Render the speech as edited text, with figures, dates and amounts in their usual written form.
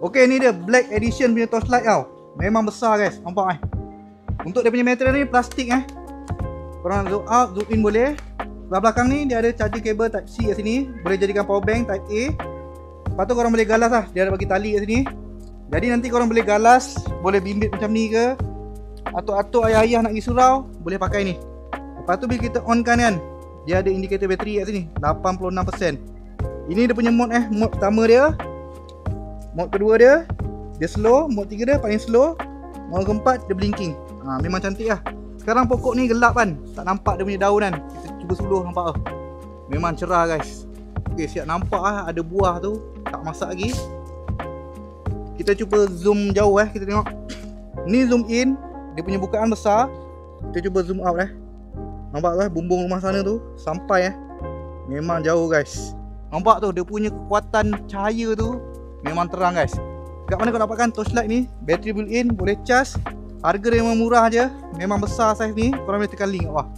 Okey, ni dia Black Edition punya torchlight tau. Memang besar guys, nampak Untuk dia punya material ni plastik Korang zoom out, zoom in boleh. Sebelah belakang ni dia ada charger cable type C kat sini. Boleh jadikan power bank type A. Lepas tu korang boleh galas dia ada bagi tali kat sini. Jadi nanti korang boleh galas, boleh bimbit macam ni ke, atuk-atuk ayah-ayah nak pergi surau, boleh pakai ni. Lepas tu bila kita on kan, dia ada indikator bateri kat sini 86%. Ini dia punya mode mode pertama dia. Mode kedua dia slow. Mode 3 dia paling slow. Mode keempat dia blinking. Memang cantik Sekarang pokok ni gelap kan, tak nampak dia punya daun Kita cuba suluh nampak memang cerah guys. Okey, siap nampak ada buah tu, tak masak lagi. Kita cuba zoom jauh kita tengok. Ni zoom in, dia punya bukaan besar. Kita cuba zoom out nampak bumbung rumah sana tu sampai memang jauh guys. Nampak tu dia punya kekuatan cahaya tu memang terang guys. Kat mana kau dapatkan torchlight ni? Bateri built in, boleh charge. Harga dia memang murah je. Memang besar saiz ni. Korang boleh tekan link kat bawah.